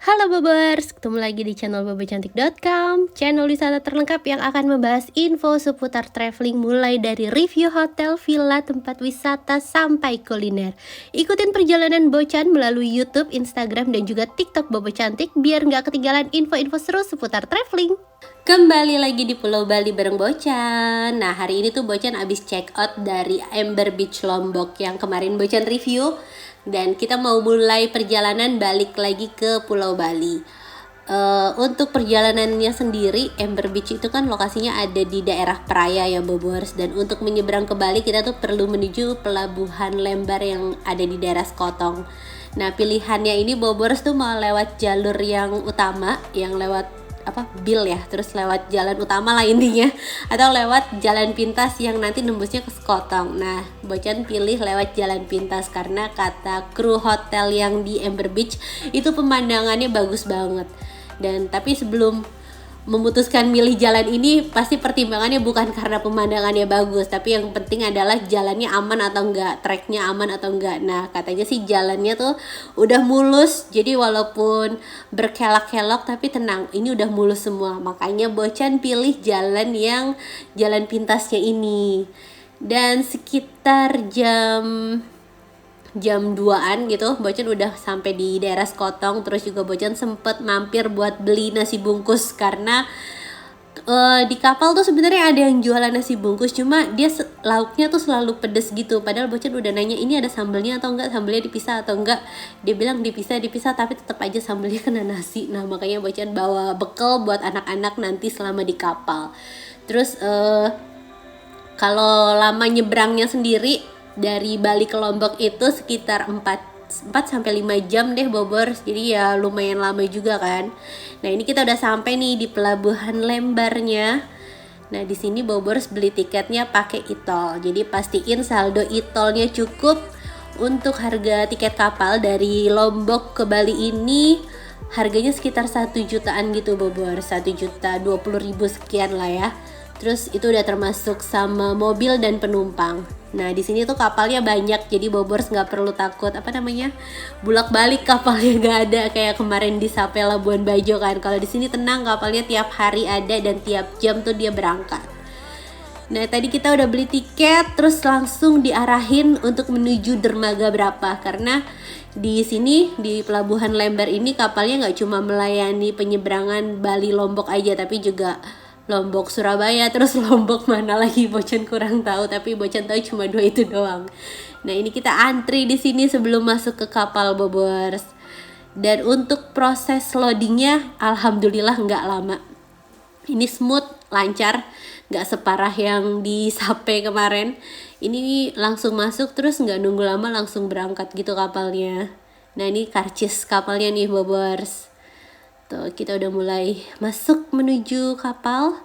Halo Bobers, ketemu lagi di channel bobocantik.com, channel wisata terlengkap yang akan membahas info seputar traveling mulai dari review hotel, villa, tempat wisata, sampai kuliner. Ikutin perjalanan Bocan melalui YouTube, Instagram, dan juga TikTok Bobo Cantik biar nggak ketinggalan info-info seru seputar traveling. Kembali lagi di Pulau Bali bareng Bocan. Nah, hari ini tuh Bocan abis check out dari Amber Beach Lombok yang kemarin Bocan review. Dan kita mau mulai perjalanan balik lagi ke Pulau Bali. Untuk perjalanannya sendiri, Amber Beach itu kan lokasinya ada di daerah Praia ya Bobors. Dan untuk menyeberang ke Bali kita tuh perlu menuju pelabuhan Lembar yang ada di daerah Sekotong. Nah, pilihannya ini Bobors tuh mau lewat jalur yang utama, yang lewat Bil ya, terus lewat jalan utama lah intinya, atau lewat jalan pintas yang nanti nembusnya ke Sekotong. Nah, Bocan pilih lewat jalan pintas karena kata kru hotel yang di Amber Beach itu pemandangannya bagus banget. Dan tapi sebelum memutuskan milih jalan ini, pasti pertimbangannya bukan karena pemandangannya bagus, tapi yang penting adalah jalannya aman atau enggak, treknya aman atau enggak. Nah, katanya sih jalannya tuh udah mulus, jadi walaupun berkelok-kelok tapi tenang, ini udah mulus semua. Makanya Bocan pilih jalan pintasnya ini. Dan sekitar jam 2-an gitu Bocan udah sampai di daerah Sekotong. Terus juga Bocan sempet mampir buat beli nasi bungkus karena di kapal tuh sebenarnya ada yang jualan nasi bungkus, cuma dia lauknya tuh selalu pedes gitu. Padahal Bocan udah nanya ini ada sambelnya atau enggak, sambelnya dipisah atau enggak. Dia bilang dipisah tapi tetap aja sambelnya kena nasi. Nah, makanya Bocan bawa bekal buat anak-anak nanti selama di kapal. Terus kalau lama nyebrangnya sendiri dari Bali ke Lombok itu sekitar 4 sampai 5 jam deh Bobors. Jadi ya lumayan lama juga kan. Nah, ini kita udah sampai nih di pelabuhan Lembarnya. Nah, di sini Bobors beli tiketnya pakai e-tol. Jadi pastiin saldo e-tolnya cukup. Untuk harga tiket kapal dari Lombok ke Bali ini harganya sekitar 1 jutaan gitu Bobors. 1.020.000 sekian lah ya. Terus itu udah termasuk sama mobil dan penumpang. Nah, di sini tuh kapalnya banyak, jadi Bobors nggak perlu takut bulak-balik kapalnya nggak ada kayak kemarin di Sape Labuan Bajo kan. Kalau di sini tenang, kapalnya tiap hari ada dan tiap jam tuh dia berangkat. Nah, tadi kita udah beli tiket, terus langsung diarahin untuk menuju dermaga berapa, karena di sini di pelabuhan Lembar ini kapalnya nggak cuma melayani penyeberangan Bali Lombok aja, tapi juga Lombok Surabaya, terus Lombok mana lagi Bocan kurang tahu, tapi Bocan tahu cuma 2 itu doang. Nah, ini kita antri di sini sebelum masuk ke kapal Bobors. Dan untuk proses loadingnya alhamdulillah nggak lama. Ini smooth, lancar, nggak separah yang di Sape kemarin. Ini langsung masuk terus nggak nunggu lama, langsung berangkat gitu kapalnya. Nah, ini karcis kapalnya nih Bobors. Tuh, kita udah mulai masuk menuju kapal.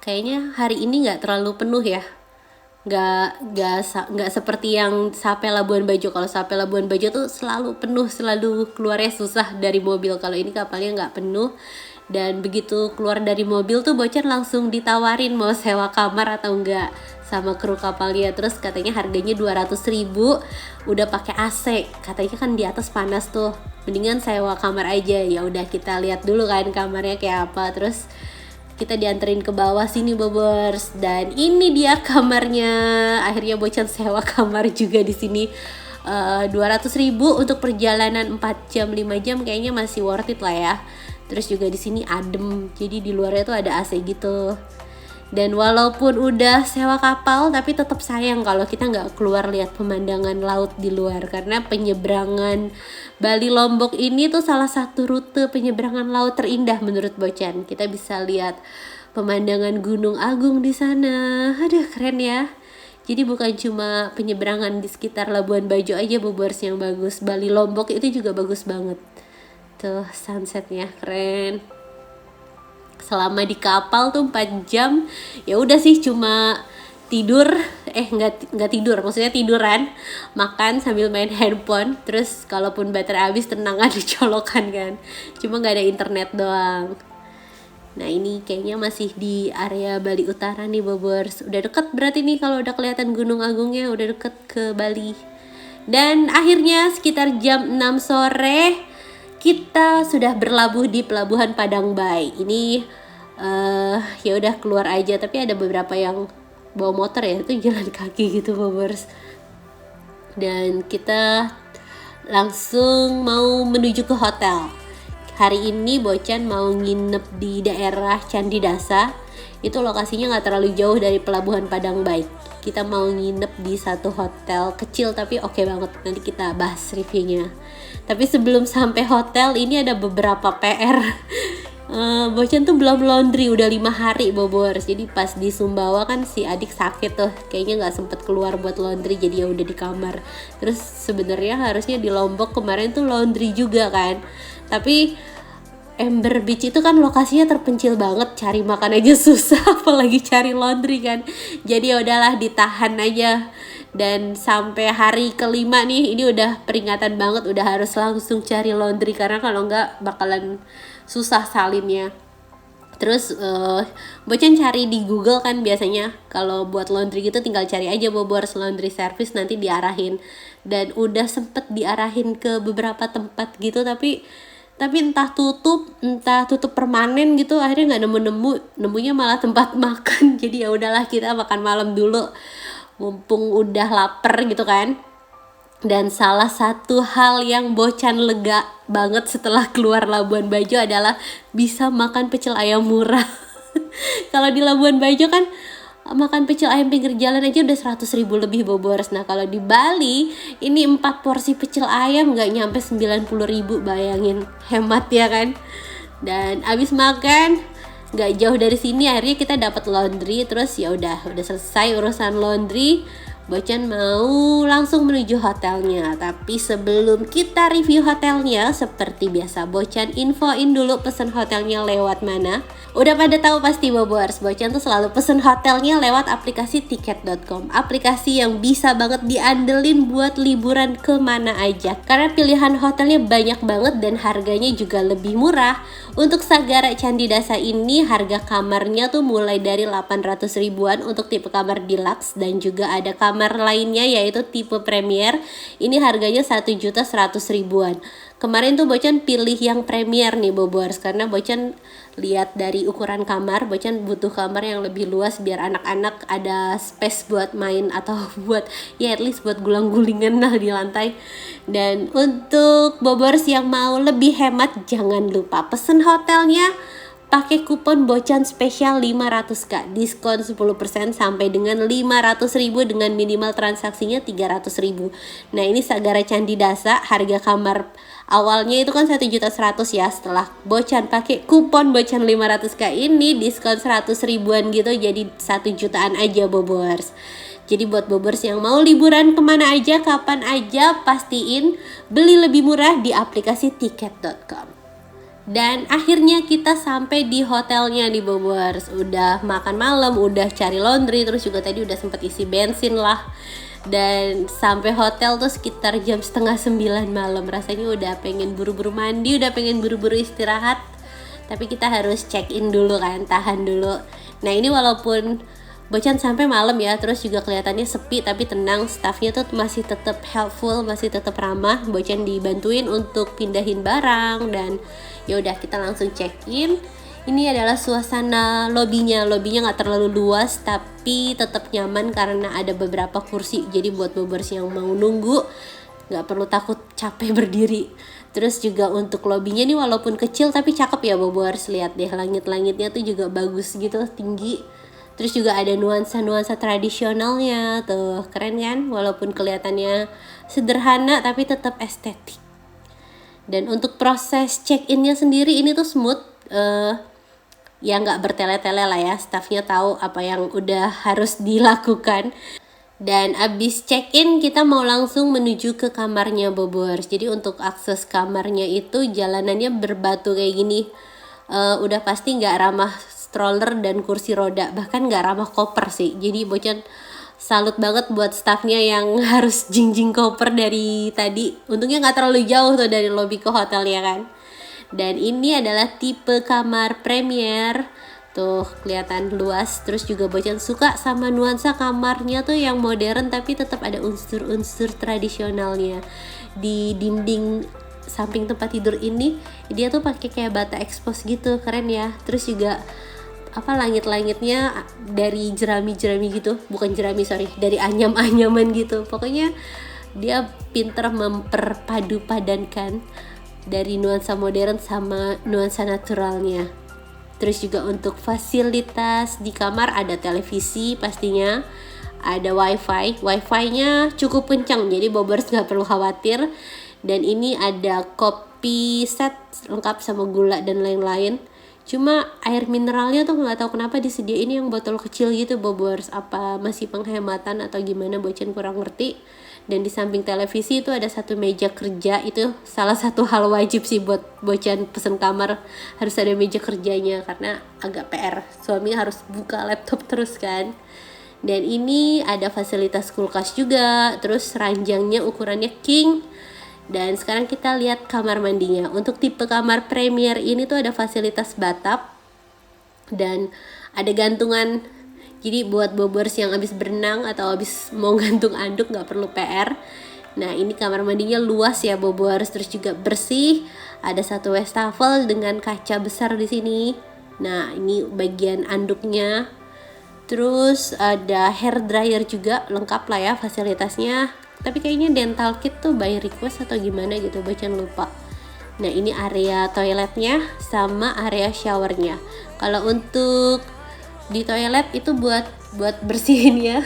Kayaknya hari ini nggak terlalu penuh ya. Nggak seperti yang Sape Labuan Bajo. Kalau Sape Labuan Bajo tuh selalu penuh, selalu keluarnya susah dari mobil. Kalau ini kapalnya nggak penuh. Dan begitu keluar dari mobil tuh Bocan langsung ditawarin mau sewa kamar atau enggak sama kru kapalnya. Terus katanya harganya 200.000, udah pakai AC. Katanya kan di atas panas tuh, mendingan sewa kamar aja. Ya udah, kita lihat dulu kan kamarnya kayak apa. Terus kita dianterin ke bawah sini Bobors, dan ini dia kamarnya. Akhirnya Bocan sewa kamar juga di sini. 200.000 untuk perjalanan 4 jam 5 jam kayaknya masih worth it lah ya. Terus juga di sini adem, jadi di luarnya tuh ada AC gitu. Dan walaupun udah sewa kapal, tapi tetap sayang kalau kita nggak keluar lihat pemandangan laut di luar, karena penyeberangan Bali Lombok ini tuh salah satu rute penyeberangan laut terindah menurut Bocan. Kita bisa lihat pemandangan Gunung Agung di sana. Aduh, keren ya. Jadi bukan cuma penyeberangan di sekitar Labuan Bajo aja Bobors yang bagus, Bali Lombok itu juga bagus banget. Tuh sunsetnya keren. Selama di kapal tuh 4 jam ya udah sih cuma tidur, nggak tidur, maksudnya tiduran, makan sambil main handphone. Terus kalaupun baterai habis tenang aja colokan kan, cuma nggak ada internet doang. Nah, ini kayaknya masih di area Bali Utara nih Bobors. Udah deket berarti nih, kalau udah kelihatan Gunung Agungnya udah deket ke Bali. Dan akhirnya sekitar jam 6 sore kita sudah berlabuh di Pelabuhan Padang Bay. Ini ya udah keluar aja, tapi ada beberapa yang bawa motor ya, itu jalan kaki gitu Bobers. Dan kita langsung mau menuju ke hotel. Hari ini Bocan mau nginep di daerah Candi Dasa. Itu lokasinya nggak terlalu jauh dari Pelabuhan Padang Bay. Kita mau nginep di satu hotel kecil tapi oke banget. Nanti kita bahas reviewnya. Tapi sebelum sampai hotel ini ada beberapa PR. Bocan tuh belum laundry udah 5 hari Bobors. Jadi pas di Sumbawa kan si adik sakit tuh, kayaknya nggak sempet keluar buat laundry, jadi ya udah di kamar. Terus sebenarnya harusnya di Lombok kemarin tuh laundry juga kan, tapi Ember Beach itu kan lokasinya terpencil banget, cari makan aja susah apalagi cari laundry kan. Jadi ya udahlah ditahan aja. Dan sampai hari kelima nih, ini udah peringatan banget, udah harus langsung cari laundry karena kalau enggak bakalan susah salinnya. Terus Bocan cari di Google kan, biasanya kalau buat laundry gitu tinggal cari aja Bobors laundry service, nanti diarahin. Dan udah sempet diarahin ke beberapa tempat gitu, tapi entah tutup permanen gitu, akhirnya nggak nemunya malah tempat makan. Jadi ya udahlah kita makan malam dulu mumpung udah lapar gitu kan. Dan salah satu hal yang Bocan lega banget setelah keluar Labuan Bajo adalah bisa makan pecel ayam murah. Kalau di Labuan Bajo kan makan pecel ayam pinggir jalan aja udah 100.000 lebih Bobors. Nah kalau di Bali ini 4 porsi pecel ayam nggak nyampe 90.000, bayangin, hemat ya kan. Dan abis makan nggak jauh dari sini akhirnya kita dapat laundry. Terus ya udah selesai urusan laundry, Bocan mau langsung menuju hotelnya. Tapi sebelum kita review hotelnya, seperti biasa Bocan infoin dulu pesan hotelnya lewat mana. Udah pada tahu pasti Bobors, Bocan tuh selalu pesen hotelnya lewat aplikasi tiket.com. Aplikasi yang bisa banget diandelin buat liburan kemana aja, karena pilihan hotelnya banyak banget dan harganya juga lebih murah. Untuk Sagara Candi Dasa ini harga kamarnya tuh mulai dari 800 ribuan untuk tipe kamar deluxe, dan juga ada kamar lainnya yaitu tipe premier. Ini harganya 1.100.000 ribuan. Kemarin tuh Bocan pilih yang premier nih Bobors, karena Bocan lihat dari ukuran kamar, Bocan butuh kamar yang lebih luas biar anak-anak ada space buat main atau buat ya at least buat gulang-gulingan lah di lantai. Dan untuk Bobors yang mau lebih hemat, jangan lupa pesen hotelnya pakai kupon Bocan spesial 500k, diskon 10% sampai dengan 500.000 dengan minimal transaksinya 300.000. Nah ini Sagara Candi Dasa, harga kamar awalnya itu kan 1.100.000 ya. Setelah Bocan pakai kupon Bocan 500k ini diskon 100 ribuan gitu, jadi 1 jutaan aja Bobors. Jadi buat Bobors yang mau liburan kemana aja, kapan aja, pastiin beli lebih murah di aplikasi tiket.com. Dan akhirnya kita sampai di hotelnya di Bobors. Udah makan malam, udah cari laundry, terus juga tadi udah sempet isi bensin lah. Dan sampai hotel tuh sekitar jam 8:30 malam. Rasanya udah pengen buru-buru mandi, udah pengen buru-buru istirahat. Tapi kita harus check in dulu kan, tahan dulu. Nah ini walaupun Bocan sampai malam ya, terus juga kelihatannya sepi tapi tenang, staffnya tuh masih tetap helpful, masih tetap ramah. Bocan dibantuin untuk pindahin barang dan ya udah kita langsung check in. Ini adalah suasana lobinya nggak terlalu luas tapi tetap nyaman karena ada beberapa kursi. Jadi buat Bobors yang mau nunggu nggak perlu takut capek berdiri. Terus juga untuk lobinya nih walaupun kecil tapi cakep ya Bobors. Lihat deh langit-langitnya tuh juga bagus gitu, tinggi. Terus juga ada nuansa-nuansa tradisionalnya tuh, keren kan? Walaupun kelihatannya sederhana tapi tetap estetik. Dan untuk proses check-innya sendiri ini tuh smooth, ya nggak bertele-tele lah ya. Staffnya tahu apa yang udah harus dilakukan. Dan abis check-in kita mau langsung menuju ke kamarnya Bobors. Jadi untuk akses kamarnya itu jalanannya berbatu kayak gini. Udah pasti nggak ramah stroller dan kursi roda, bahkan nggak ramah koper sih. Jadi Bocan salut banget buat staffnya yang harus jingjing koper dari tadi. Untungnya nggak terlalu jauh tuh dari lobby ke hotel ya kan. Dan ini adalah tipe kamar premier. Tuh kelihatan luas. Terus juga Bocan suka sama nuansa kamarnya tuh yang modern tapi tetap ada unsur-unsur tradisionalnya. Di dinding samping tempat tidur ini dia tuh pakai kayak bata ekspos gitu, keren ya. Terus juga langit-langitnya dari jerami-jerami gitu, bukan jerami sorry, dari anyam-anyaman gitu. Pokoknya dia pinter memperpadu padankan dari nuansa modern sama nuansa naturalnya. Terus juga untuk fasilitas di kamar ada televisi pastinya, ada wifi-nya cukup kencang jadi Bobers nggak perlu khawatir. Dan ini ada kopi set lengkap sama gula dan lain-lain. Cuma air mineralnya tuh nggak tahu kenapa disediain yang botol kecil gitu Bobers, apa masih penghematan atau gimana Bocan kurang ngerti. Dan di samping televisi itu ada satu meja kerja, itu salah satu hal wajib sih buat Bocan pesen kamar, harus ada meja kerjanya karena agak PR, suami harus buka laptop terus kan. Dan ini ada fasilitas kulkas juga, terus ranjangnya ukurannya king. Dan sekarang kita lihat kamar mandinya. Untuk tipe kamar premier ini tuh ada fasilitas bathtub dan ada gantungan. Jadi buat Bobers yang habis berenang atau habis mau gantung anduk nggak perlu PR. Nah ini kamar mandinya luas ya Bobers, terus juga bersih. Ada satu wastafel dengan kaca besar di sini. Nah ini bagian anduknya. Terus ada hair dryer juga, lengkap lah ya fasilitasnya. Tapi kayaknya dental kit tuh by request atau gimana gitu, Bocan lupa. Nah ini area toiletnya sama area showernya. Kalau untuk di toilet itu buat bersihin ya.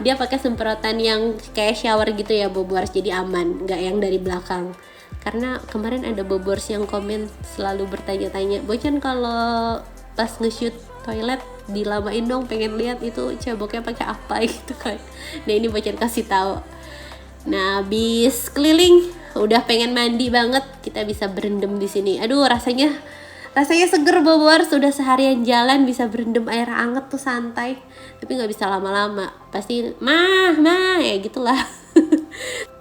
Dia pakai semprotan yang kayak shower gitu ya Bobors, jadi aman, nggak yang dari belakang. Karena kemarin ada Bobors yang komen selalu bertanya-tanya, Bocan kalau pas nge-shoot toilet dilamain dong, pengen lihat itu ceboknya pakai apa gitu kan. Nah ini Bocan kasih tahu. Nah habis keliling udah pengen mandi banget, kita bisa berendam di sini. Aduh rasanya seger Bobors, sudah seharian jalan bisa berendam air anget tuh santai. Tapi nggak bisa lama-lama, pasti mah ya gitulah.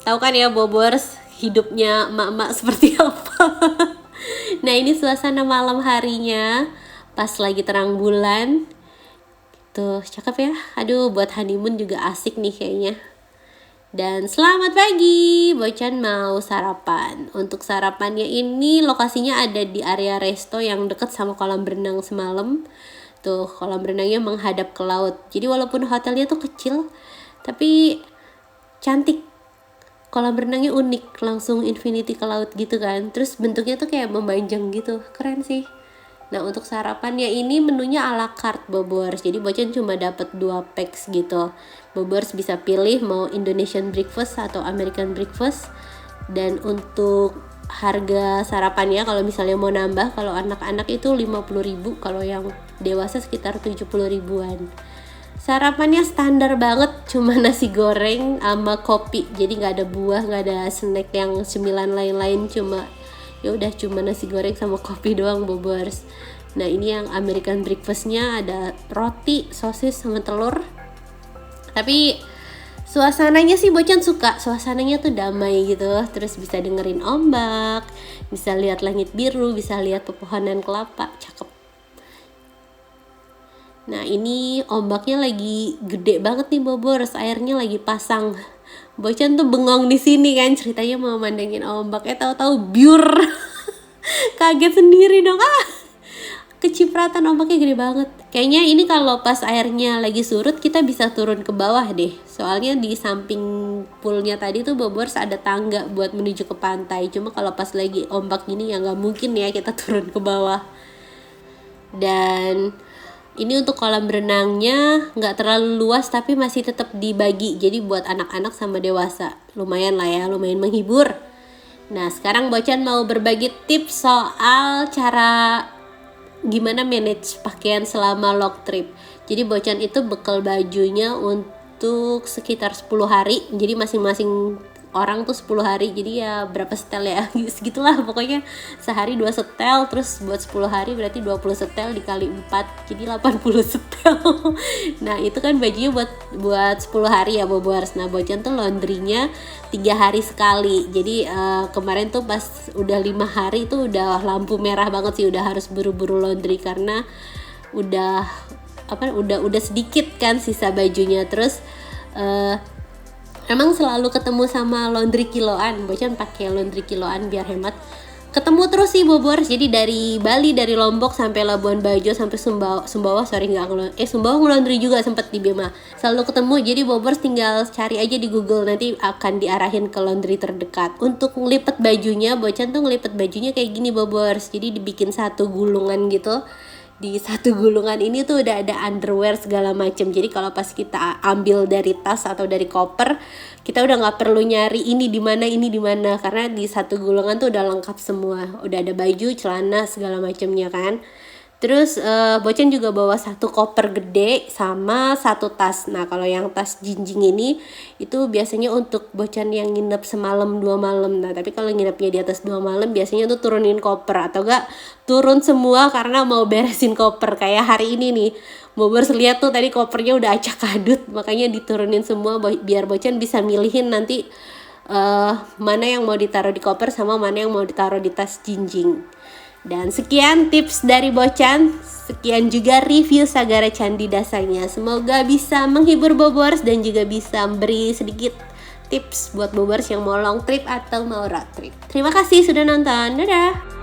Tahu kan ya Bobors, hidupnya emak-emak seperti apa. Nah ini suasana malam harinya pas lagi terang bulan. Tuh cakep ya. Aduh buat honeymoon juga asik nih kayaknya. Dan selamat pagi, Bocan mau sarapan. Untuk sarapannya ini lokasinya ada di area resto yang deket sama kolam berenang semalam. Tuh kolam renangnya menghadap ke laut. Jadi walaupun hotelnya tuh kecil, tapi cantik. Kolam renangnya unik, langsung infinity ke laut gitu kan. Terus bentuknya tuh kayak memanjang gitu, keren sih. Nah untuk sarapannya ini menunya ala carte Bobors, jadi Bocan cuma dapat 2 packs gitu. Bobors bisa pilih mau Indonesian breakfast atau American breakfast. Dan untuk harga sarapannya kalau misalnya mau nambah, kalau anak-anak itu 50.000, kalau yang dewasa sekitar 70 ribuan. Sarapannya standar banget, cuma nasi goreng sama kopi, jadi nggak ada buah, nggak ada snack yang cemilan lain-lain, cuma nasi goreng sama kopi doang Bobors. Nah ini yang American breakfastnya ada roti, sosis sama telur. Tapi suasananya sih Bocan suka, suasananya tuh damai gitu. Terus bisa dengerin ombak, bisa lihat langit biru, bisa lihat pepohonan kelapa, cakep. Nah ini ombaknya lagi gede banget nih Bobors, airnya lagi pasang. Bocan tuh bengong di sini kan, ceritanya mau mandangin ombak, tahu-tahu biur. Kaget sendiri dong, kecipratan ombaknya gede banget. Kayaknya ini kalau pas airnya lagi surut kita bisa turun ke bawah deh. Soalnya di samping poolnya tadi tuh Bobors ada tangga buat menuju ke pantai. Cuma kalau pas lagi ombak gini ya nggak mungkin ya kita turun ke bawah. Dan ini untuk kolam berenangnya nggak terlalu luas tapi masih tetap dibagi. Jadi buat anak-anak sama dewasa lumayan lah ya, lumayan menghibur. Nah sekarang Bocan mau berbagi tips soal cara gimana manage pakaian selama long trip. Jadi Bocan itu bekal bajunya untuk sekitar 10 hari. Jadi masing-masing orang tuh 10 hari, jadi ya berapa setel ya, segitulah pokoknya. Sehari 2 setel, terus buat 10 hari berarti 20 setel dikali 4, jadi 80 setel. Nah itu kan bajunya buat 10 hari ya Bobors. Nah Bocan tuh laundrynya 3 hari sekali. Jadi kemarin tuh pas udah 5 hari tuh udah lampu merah banget sih, udah harus buru-buru laundry karena udah udah sedikit kan sisa bajunya. Terus emang selalu ketemu sama laundry kiloan, Bocan pakai laundry kiloan biar hemat. Ketemu terus sih Bobors, jadi dari Bali, dari Lombok sampai Labuan Bajo sampai Sumbawa, Sumbawa ngelondri juga sempet di Bima. Selalu ketemu, jadi Bobors tinggal cari aja di Google, nanti akan diarahin ke laundry terdekat. Untuk ngelipet bajunya, Bocan tuh ngelipet bajunya kayak gini Bobors, jadi dibikin satu gulungan gitu. Di satu gulungan ini tuh udah ada underwear segala macem. Jadi kalau pas kita ambil dari tas atau dari koper, kita udah nggak perlu nyari ini di mana, karena di satu gulungan tuh udah lengkap semua. Udah ada baju, celana segala macemnya kan. Terus Bocan juga bawa satu koper gede sama satu tas. Nah kalau yang tas jinjing ini itu biasanya untuk Bocan yang nginep semalam 2 malam. Nah tapi kalau nginepnya di atas 2 malam biasanya tuh turunin koper, atau enggak turun semua karena mau beresin koper. Kayak hari ini nih, Bobers lihat tuh tadi kopernya udah acak adut, makanya diturunin semua biar Bocan bisa milihin nanti mana yang mau ditaruh di koper sama mana yang mau ditaruh di tas jinjing. Dan sekian tips dari Bocan, sekian juga review Sagara Candi Dasanya. Semoga bisa menghibur Bobors dan juga bisa beri sedikit tips buat Bobors yang mau long trip atau mau road trip. Terima kasih sudah nonton, dadah!